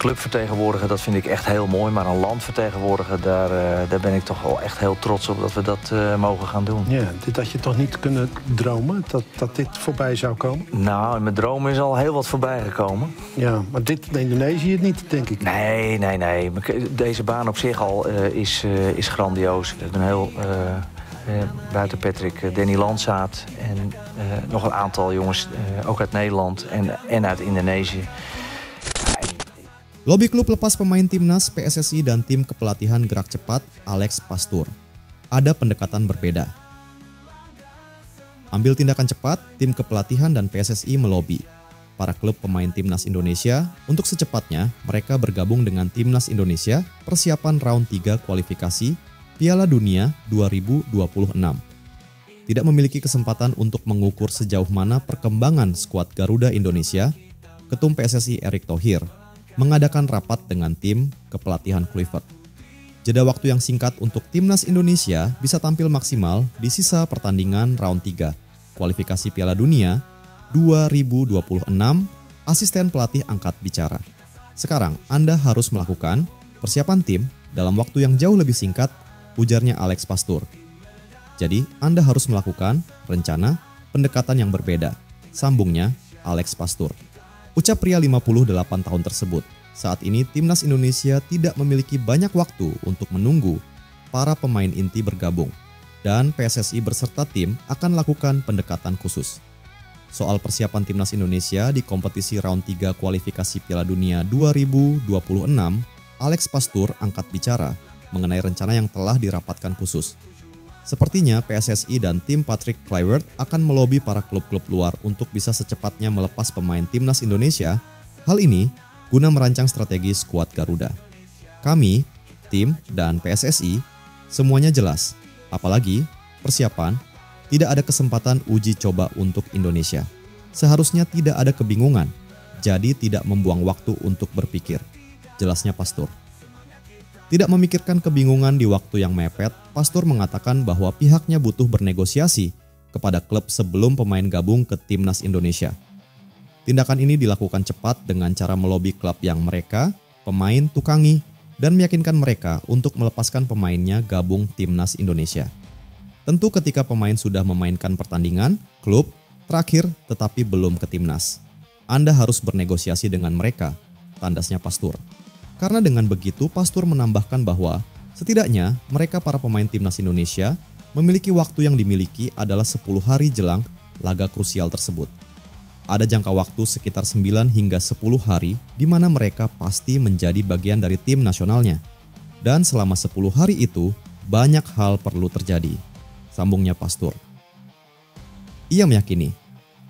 club vertegenwoordigen, dat vind ik echt heel mooi. Maar een land vertegenwoordigen, daar ben ik toch wel echt heel trots op dat we dat mogen gaan doen. Ja, dit had je toch niet kunnen dromen, dat dit voorbij zou komen? Nou, in mijn droom is al heel wat voorbij gekomen. Ja, maar dit in Indonesië niet, denk ik. Nee. Deze baan op zich al is grandioos. We hebben een heel... buiten Patrick, Danny Landzaat en nog een aantal jongens, ook uit Nederland en uit Indonesië. Lobbyklub lepas pemain timnas PSSI dan tim kepelatihan gerak cepat Alex Pastoor. Ada pendekatan berbeda. Ambil tindakan cepat, tim kepelatihan dan PSSI melobi para klub pemain timnas Indonesia untuk secepatnya mereka bergabung dengan timnas Indonesia persiapan round 3 kualifikasi Piala Dunia 2026. Tidak memiliki kesempatan untuk mengukur sejauh mana perkembangan skuad Garuda Indonesia, Ketum PSSI Erick Thohir mengadakan rapat dengan tim kepelatihan Kluivert. Jeda waktu yang singkat untuk timnas Indonesia bisa tampil maksimal di sisa pertandingan round 3 kualifikasi Piala Dunia 2026, asisten pelatih angkat bicara. Sekarang Anda harus melakukan persiapan tim dalam waktu yang jauh lebih singkat, ujarnya Alex Pastoor. Jadi Anda harus melakukan rencana pendekatan yang berbeda, sambungnya Alex Pastoor. Ucap pria 58 tahun tersebut. Saat ini timnas Indonesia tidak memiliki banyak waktu untuk menunggu para pemain inti bergabung dan PSSI berserta tim akan lakukan pendekatan khusus. Soal persiapan timnas Indonesia di kompetisi round 3 kualifikasi Piala Dunia 2026, Alex Pastoor angkat bicara mengenai rencana yang telah dirapatkan khusus. Sepertinya PSSI dan tim Patrick Kluivert akan melobi para klub-klub luar untuk bisa secepatnya melepas pemain timnas Indonesia. Hal ini guna merancang strategi skuad Garuda. Kami, tim, dan PSSI semuanya jelas. Apalagi persiapan, tidak ada kesempatan uji coba untuk Indonesia. Seharusnya tidak ada kebingungan, jadi tidak membuang waktu untuk berpikir. Jelasnya Pastoor. Tidak memikirkan kebingungan di waktu yang mepet, Pastoor mengatakan bahwa pihaknya butuh bernegosiasi kepada klub sebelum pemain gabung ke timnas Indonesia. Tindakan ini dilakukan cepat dengan cara melobi klub yang mereka, pemain, tukangi, dan meyakinkan mereka untuk melepaskan pemainnya gabung timnas Indonesia. Tentu ketika pemain sudah memainkan pertandingan, klub terakhir tetapi belum ke timnas. Anda harus bernegosiasi dengan mereka, tandasnya Pastoor. Karena dengan begitu, Pastoor menambahkan bahwa setidaknya mereka para pemain timnas Indonesia memiliki waktu yang dimiliki adalah 10 hari jelang laga krusial tersebut. Ada jangka waktu sekitar 9 hingga 10 hari di mana mereka pasti menjadi bagian dari tim nasionalnya. Dan selama 10 hari itu, banyak hal perlu terjadi, sambungnya Pastoor. Ia meyakini,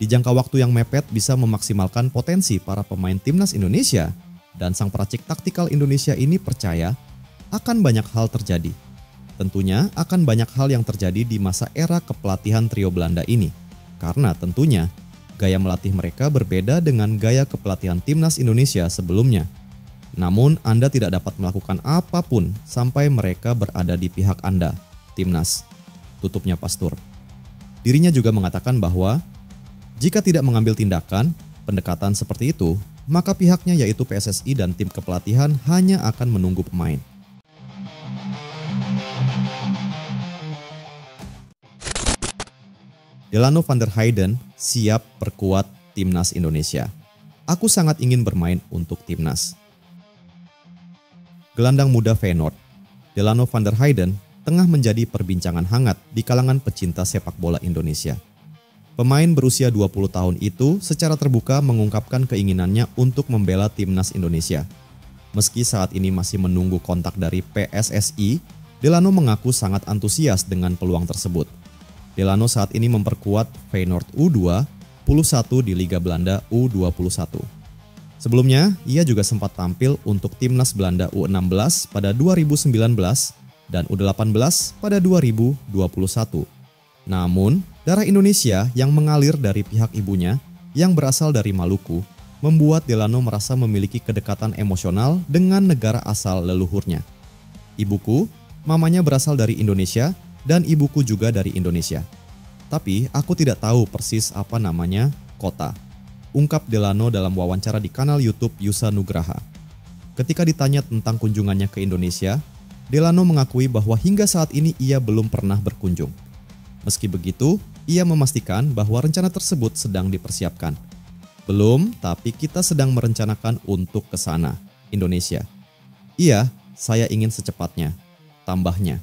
di jangka waktu yang mepet bisa memaksimalkan potensi para pemain timnas Indonesia. Dan sang peracik taktikal Indonesia ini percaya akan banyak hal terjadi. Tentunya akan banyak hal yang terjadi di masa era kepelatihan trio Belanda ini. Karena tentunya gaya melatih mereka berbeda dengan gaya kepelatihan timnas Indonesia sebelumnya. Namun Anda tidak dapat melakukan apapun sampai mereka berada di pihak Anda, timnas. Tutupnya Pastoor. Dirinya juga mengatakan bahwa jika tidak mengambil tindakan, pendekatan seperti itu, maka pihaknya yaitu PSSI dan tim kepelatihan hanya akan menunggu pemain. Delano van der Heyden siap perkuat timnas Indonesia. Aku sangat ingin bermain untuk timnas. Gelandang muda Feyenoord, Delano van der Heyden tengah menjadi perbincangan hangat di kalangan pecinta sepak bola Indonesia. Pemain berusia 20 tahun itu secara terbuka mengungkapkan keinginannya untuk membela timnas Indonesia. Meski saat ini masih menunggu kontak dari PSSI, Delano mengaku sangat antusias dengan peluang tersebut. Delano saat ini memperkuat Feyenoord U21 di Liga Belanda U21. Sebelumnya, ia juga sempat tampil untuk timnas Belanda U16 pada 2019 dan U18 pada 2021. Namun, darah Indonesia yang mengalir dari pihak ibunya yang berasal dari Maluku membuat Delano merasa memiliki kedekatan emosional dengan negara asal leluhurnya. Ibuku, mamanya berasal dari Indonesia dan ibuku juga dari Indonesia. Tapi aku tidak tahu persis apa namanya kota, ungkap Delano dalam wawancara di kanal YouTube Yusa Nugraha. Ketika ditanya tentang kunjungannya ke Indonesia, Delano mengakui bahwa hingga saat ini ia belum pernah berkunjung. Meski begitu, ia memastikan bahwa rencana tersebut sedang dipersiapkan. Belum, tapi kita sedang merencanakan untuk ke sana, Indonesia. Iya, saya ingin secepatnya, tambahnya.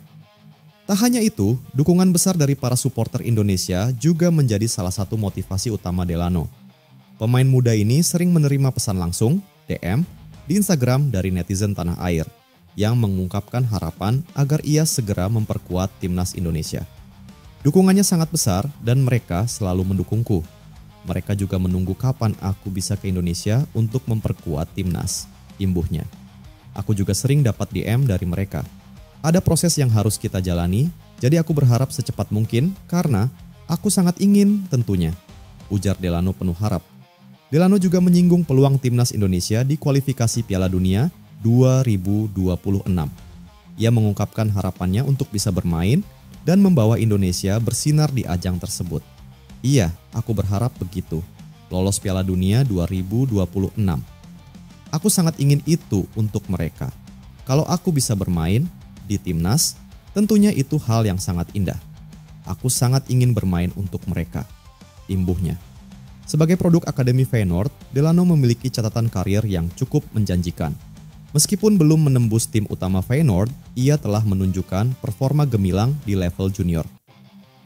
Tak hanya itu, dukungan besar dari para supporter Indonesia juga menjadi salah satu motivasi utama Delano. Pemain muda ini sering menerima pesan langsung, DM, di Instagram dari netizen tanah air, yang mengungkapkan harapan agar ia segera memperkuat timnas Indonesia. Dukungannya sangat besar dan mereka selalu mendukungku. Mereka juga menunggu kapan aku bisa ke Indonesia untuk memperkuat timnas, imbuhnya. Aku juga sering dapat DM dari mereka. Ada proses yang harus kita jalani, jadi aku berharap secepat mungkin karena aku sangat ingin tentunya, ujar Delano penuh harap. Delano juga menyinggung peluang timnas Indonesia di kualifikasi Piala Dunia 2026. Ia mengungkapkan harapannya untuk bisa bermain dan membawa Indonesia bersinar di ajang tersebut. Iya, aku berharap begitu. Lolos Piala Dunia 2026. Aku sangat ingin itu untuk mereka. Kalau aku bisa bermain di timnas, tentunya itu hal yang sangat indah. Aku sangat ingin bermain untuk mereka, imbuhnya. Sebagai produk Akademi Feyenoord, Delano memiliki catatan karir yang cukup menjanjikan. Meskipun belum menembus tim utama Feyenoord, ia telah menunjukkan performa gemilang di level junior.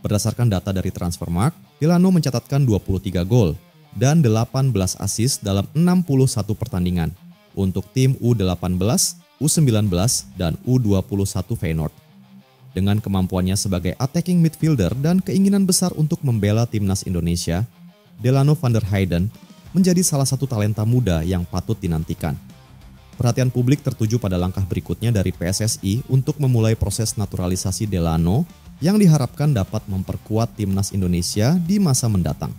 Berdasarkan data dari Transfermarkt, Delano mencatatkan 23 gol dan 18 assist dalam 61 pertandingan untuk tim U18, U19, dan U21 Feyenoord. Dengan kemampuannya sebagai attacking midfielder dan keinginan besar untuk membela timnas Indonesia, Delano van der Heyden menjadi salah satu talenta muda yang patut dinantikan. Perhatian publik tertuju pada langkah berikutnya dari PSSI untuk memulai proses naturalisasi Delano yang diharapkan dapat memperkuat timnas Indonesia di masa mendatang.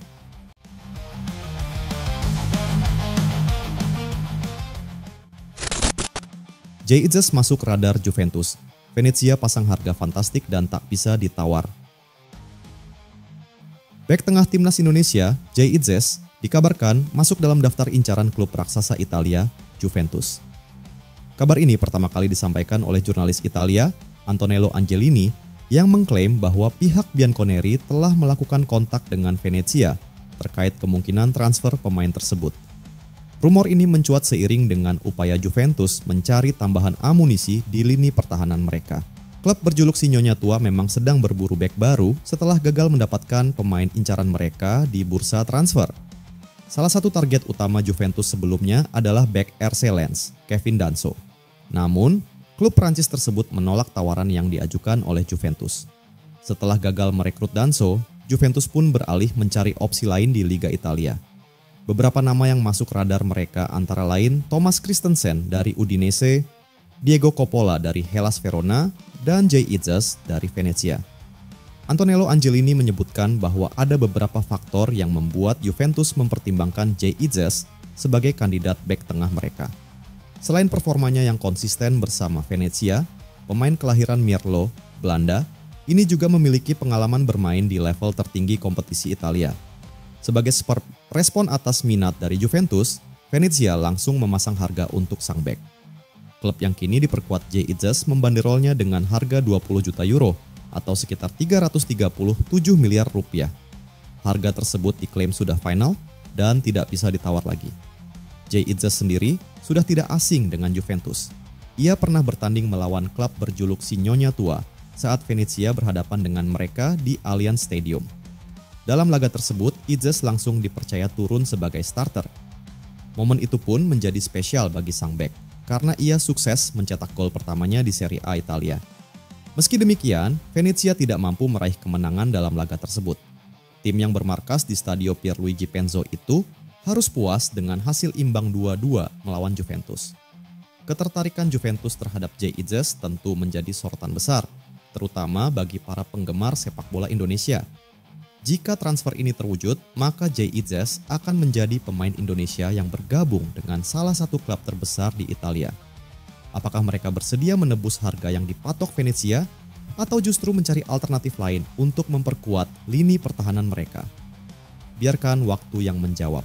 Jay Itzes masuk radar Juventus. Venezia pasang harga fantastik dan tak bisa ditawar. Bek tengah timnas Indonesia, Jay Itzes, dikabarkan masuk dalam daftar incaran klub raksasa Italia, Juventus. Kabar ini pertama kali disampaikan oleh jurnalis Italia, Antonello Angelini, yang mengklaim bahwa pihak Bianconeri telah melakukan kontak dengan Venezia terkait kemungkinan transfer pemain tersebut. Rumor ini mencuat seiring dengan upaya Juventus mencari tambahan amunisi di lini pertahanan mereka. Klub berjuluk Sinyonya Tua memang sedang berburu bek baru setelah gagal mendapatkan pemain incaran mereka di bursa transfer. Salah satu target utama Juventus sebelumnya adalah bek RC Lens, Kevin Danso. Namun, klub Prancis tersebut menolak tawaran yang diajukan oleh Juventus. Setelah gagal merekrut Danso, Juventus pun beralih mencari opsi lain di Liga Italia. Beberapa nama yang masuk radar mereka antara lain Thomas Christensen dari Udinese, Diego Coppola dari Hellas Verona, dan Jay Itzes dari Venezia. Antonello Angelini menyebutkan bahwa ada beberapa faktor yang membuat Juventus mempertimbangkan Jay Itzes sebagai kandidat bek tengah mereka. Selain performanya yang konsisten bersama Venezia, pemain kelahiran Mierlo, Belanda, ini juga memiliki pengalaman bermain di level tertinggi kompetisi Italia. Sebagai respon atas minat dari Juventus, Venezia langsung memasang harga untuk sang bek. Klub yang kini diperkuat Jay Itzes membanderolnya dengan harga 20 juta euro atau sekitar 337 miliar rupiah. Harga tersebut diklaim sudah final dan tidak bisa ditawar lagi. Jay Itzes sendiri sudah tidak asing dengan Juventus. Ia pernah bertanding melawan klub berjuluk Sinyonya Tua saat Venezia berhadapan dengan mereka di Allianz Stadium. Dalam laga tersebut, Itzes langsung dipercaya turun sebagai starter. Momen itu pun menjadi spesial bagi sang bek karena ia sukses mencetak gol pertamanya di Serie A Italia. Meski demikian, Venezia tidak mampu meraih kemenangan dalam laga tersebut. Tim yang bermarkas di Stadio Pierluigi Penzo itu harus puas dengan hasil imbang 2-2 melawan Juventus. Ketertarikan Juventus terhadap Jay Itzes tentu menjadi sorotan besar, terutama bagi para penggemar sepak bola Indonesia. Jika transfer ini terwujud, maka Jay Itzes akan menjadi pemain Indonesia yang bergabung dengan salah satu klub terbesar di Italia. Apakah mereka bersedia menebus harga yang dipatok Venezia atau justru mencari alternatif lain untuk memperkuat lini pertahanan mereka? Biarkan waktu yang menjawab.